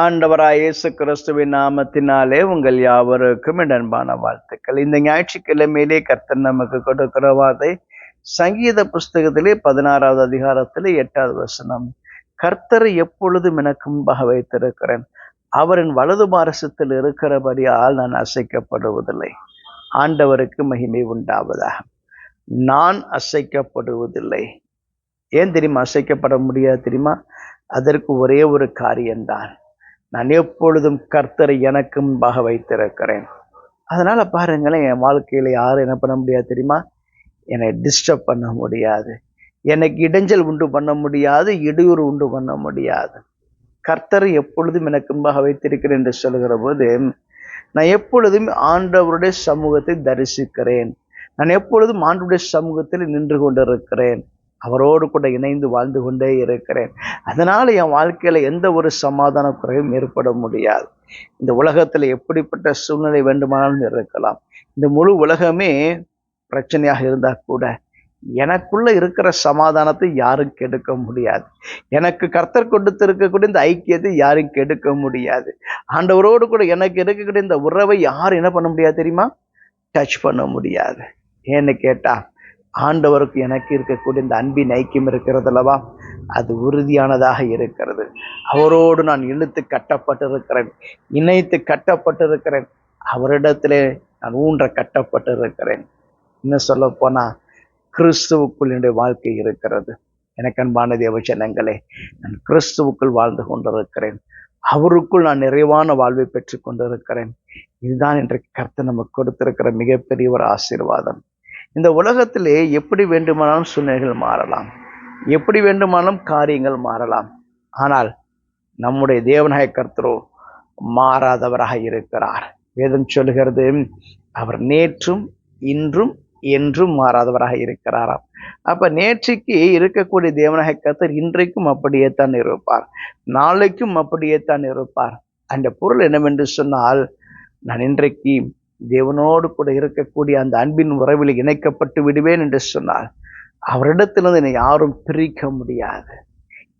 ஆண்டவராய் இயேசு கிறிஸ்துவின் நாமத்தினாலே உங்கள் யாவருக்கும் என் அன்பான வாழ்த்துக்கள். இந்த ஞாயிற்றுக்கிழமையிலே கர்த்தர் நமக்கு கொடுக்கிற வார்த்தை சங்கீத புஸ்தகத்திலே 16வது அதிகாரத்திலே 8வது வசனம். கர்த்தரை எப்பொழுதும் எனக்கு முன்பாக வைத்திருக்கிறேன், அவரின் வலது பாரசத்தில் இருக்கிறபடியால் நான் அசைக்கப்படுவதில்லை. ஆண்டவருக்கு மகிமை உண்டாவதாக. நான் அசைக்கப்படுவதில்லை. ஏன் தெரியுமா அசைக்கப்பட முடியாது தெரியுமா? அதற்கு ஒரே ஒரு காரியம்தான், நான் எப்பொழுதும் கர்த்தரை எனக்கு முன்பாக வைத்திருக்கிறேன். அதனால பாருங்களேன், என் வாழ்க்கையில யாரும் என்ன பண்ண முடியாது தெரியுமா? என்னை டிஸ்டர்ப் பண்ண முடியாது, எனக்கு இடைஞ்சல் உண்டு பண்ண முடியாது, இடையூறு உண்டு பண்ண முடியாது. கர்த்தரை எப்பொழுதும் எனக்கு முன்பாக வைத்திருக்கிறேன் என்று சொல்லுகிற போது, நான் எப்பொழுதும் ஆண்டவருடைய சமூகத்தை தரிசிக்கிறேன். நான் எப்பொழுதும் ஆண்டவருடைய சமூகத்தில் நின்று கொண்டிருக்கிறேன். அவரோடு கூட இணைந்து வாழ்ந்து கொண்டே இருக்கிறேன். அதனால என் வாழ்க்கையில எந்த ஒரு சமாதான குறையும் ஏற்பட முடியாது. இந்த உலகத்துல எப்படிப்பட்ட சூழ்நிலை வேண்டுமானாலும் இருக்கலாம். இந்த முழு உலகமே பிரச்சனையாக இருந்தா கூட எனக்குள்ள இருக்கிற சமாதானத்தை யாரும் கெடுக்க முடியாது. எனக்கு கர்த்தர் கொடுத்திருக்கக்கூடிய இந்த ஐக்கியத்தை யாரும் கெடுக்க முடியாது. ஆண்டவரோடு கூட எனக்கு இருக்கக்கூடிய இந்த உறவை யாரும் என்ன பண்ண முடியாது தெரியுமா? டச் பண்ண முடியாது. ஏன்னு கேட்டா, ஆண்டவருக்கு எனக்கு இருக்கக்கூடிய இந்த அன்பின் ஐக்கியம் இருக்கிறது அல்லவா, அது உறுதியானதாக இருக்கிறது. அவரோடு நான் இழுத்து கட்டப்பட்டிருக்கிறேன், இணைத்து கட்டப்பட்டிருக்கிறேன். அவரிடத்திலே நான் ஊன்ற கட்டப்பட்டிருக்கிறேன். இன்னும் சொல்ல போனா, கிறிஸ்துவுக்குள் என்னுடைய வாழ்க்கை இருக்கிறது. எனக்கு அன்பான தேவஜனங்களே, நான் கிறிஸ்துவுக்குள் வாழ்ந்து கொண்டிருக்கிறேன். அவருக்குள் நான் நிறைவான வாழ்வை பெற்று கொண்டிருக்கிறேன். இதுதான் இன்றைக்கு கர்த்தர் நமக்கு கொடுத்திருக்கிற மிகப்பெரிய ஒரு ஆசீர்வாதம். இந்த உலகத்திலே எப்படி வேண்டுமானாலும் சூழ்நிலைகள் மாறலாம், எப்படி வேண்டுமானாலும் காரியங்கள் மாறலாம். ஆனால் நம்முடைய தேவனாய கர்த்தரோ மாறாதவராக இருக்கிறார். வேதம் சொல்லுகிறது, அவர் நேற்றும் இன்றும் என்றும் மாறாதவராக இருக்கிறாராம். அப்ப நேற்றுக்கு இருக்கக்கூடிய தேவனாய கர்த்தர் இன்றைக்கும் அப்படியே தான் இருப்பார், நாளைக்கும் அப்படியே தான் இருப்பார். அந்த பொருள் என்னவென்று சொன்னால், நான் இன்றைக்கு தேவனோடு கூட இருக்கக்கூடிய அந்த அன்பின் உறவில் இணைக்கப்பட்டு விடுவேன் என்று சொன்னால், அவரிடத்திலிருந்து என்னை யாரும் பிரிக்க முடியாது.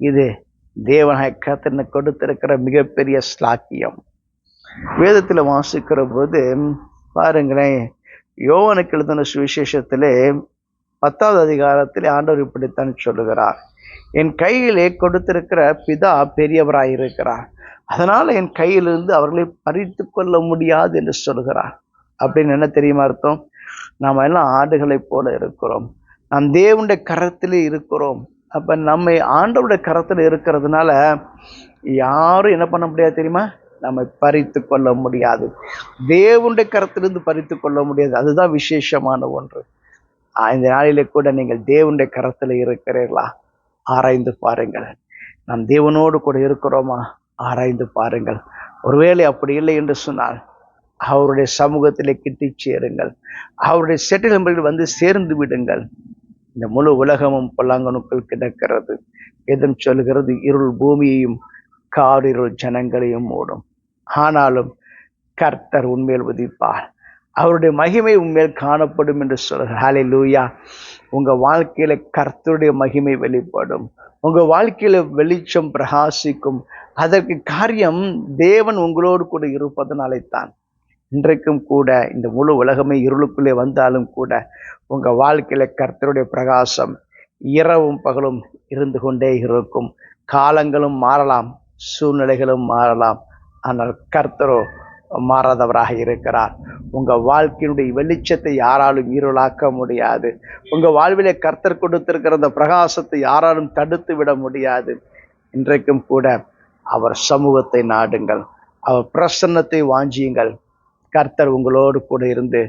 இது தேவனாய கர்த்தர் கொடுத்திருக்கிற மிகப்பெரிய ஸ்லாக்கியம். வேதத்தில் வாசிக்கிற போது பாருங்களேன், யோவானுக்கு எழுதின சுவிசேஷத்திலே 10வது அதிகாரத்திலே ஆண்டவர் இப்படித்தான் சொல்லுகிறார், என் கையிலே கொடுத்திருக்கிற பிதா பெரியவராயிருக்கிறார், அதனால என் கையிலிருந்து அவர்களை பறித்து கொள்ள முடியாது என்று சொல்கிறார். அப்படின்னு என்ன தெரியுமா அர்த்தம்? நாம் எல்லாம் ஆடுகளை போல இருக்கிறோம், நாம் தேவனுடைய கரத்திலே இருக்கிறோம். அப்ப நம்மை ஆண்டவருடைய கரத்தில் இருக்கிறதுனால யாரும் என்ன பண்ண முடியாது தெரியுமா? நம்மை பறித்து கொள்ள முடியாது. தேவனுடைய கரத்திலிருந்து பறித்து கொள்ள முடியாது. அதுதான் விசேஷமான ஒன்று. இந்த நாளிலே கூட நீங்கள் தேவனுடைய கரத்தில் இருக்கிறீர்களா? ஆராய்ந்து பாருங்கள். நாம் தேவனோடு கூட இருக்கிறோமா? ஆராய்ந்து பாருங்கள். ஒருவேளை அப்படி இல்லை என்று சொன்னால், அவருடைய சமூகத்திலே கிட்டி சேருங்கள், அவருடைய செட்டில்மெண்டில் வந்து சேர்ந்து விடுங்கள். இந்த முழு உலகமும் பொல்லாங்கனுக்குள் கிடக்கிறது. எதுவும் சொல்கிறது, இருள் பூமியையும் காரிருள் ஜனங்களையும் மூடும். ஆனாலும் கர்த்தர் உண்மையில் உதிப்பார், அவருடைய மகிமை உண்மையில் காணப்படும் என்று சொல்கிறார். ஹல்லேலூயா. உங்க வாழ்க்கையில கர்த்தருடைய மகிமை வெளிப்படும், உங்க வாழ்க்கையில வெளிச்சம் பிரகாசிக்கும். அதற்கு காரியம் தேவன் உங்களோடு கூட இருப்பதனாலே தான். இன்றைக்கும் கூட இந்த முழு உலகமே இருளுக்குள்ளே வந்தாலும் கூட உங்க வாழ்க்கையில கர்த்தருடைய பிரகாசம் இரவும் பகலும் இருந்து கொண்டே இருக்கும். காலங்களும் மாறலாம், சூழ்நிலைகளும் மாறலாம், ஆனால் கர்த்தரோ மாறாதவராக இருக்கிறார். உங்க வாழ்க்கையினுடைய வெளிச்சத்தை யாராலும் இருளாக்க முடியாது. உங்க வாழ்விலே கர்த்தர் கொடுத்திருக்கிற அந்த பிரகாசத்தை யாராலும் தடுத்து விட முடியாது. இன்றைக்கும் கூட அவர் சமூகத்தை நாடுங்கள், அவர் பிரசன்னத்தை வாஞ்சியுங்கள். கர்த்தர் உங்களோடு கூட இருந்து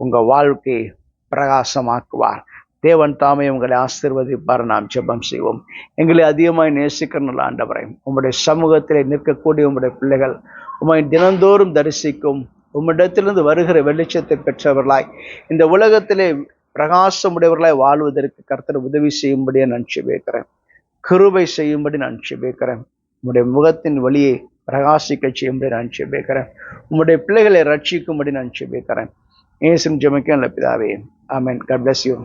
உங்க வாழ்க்கையை பிரகாசமாக்குவார். தேவன் தாமே உங்களை ஆசீர்வதிப்பார். நாம் ஜெபம் செய்வோம். எங்களை அதிகமாய் நேசிக்கிற நல்ல ஆண்டவரே, உங்களுடைய சமூகத்திலே நிற்கக்கூடிய உங்களுடைய பிள்ளைகள் உம்மை தினந்தோறும் தரிசிக்கும், உம்மிடத்திலிருந்து வருகிற வெளிச்சத்தை பெற்றவர்களாய் இந்த உலகத்திலே பிரகாசமுடையவர்களாய் வாழ்வதற்கு கர்த்தர் உதவி செய்யும்படியே நான் ஜெபிக்கிறேன். கிருபை செய்யும்படி நான் ஜெபிக்கிறேன். உம்முடைய முகத்தின் வழியை பிரகாசிக்க செய்யும்படி நான் ஜெபிக்கிறேன். உம்முடைய பிள்ளைகளை ரட்சிக்கும்படி நான் ஜெபிக்கிறேன். இயேசுவின் ஜெபம் நல்ல பிதாவே, ஆமென். God bless you.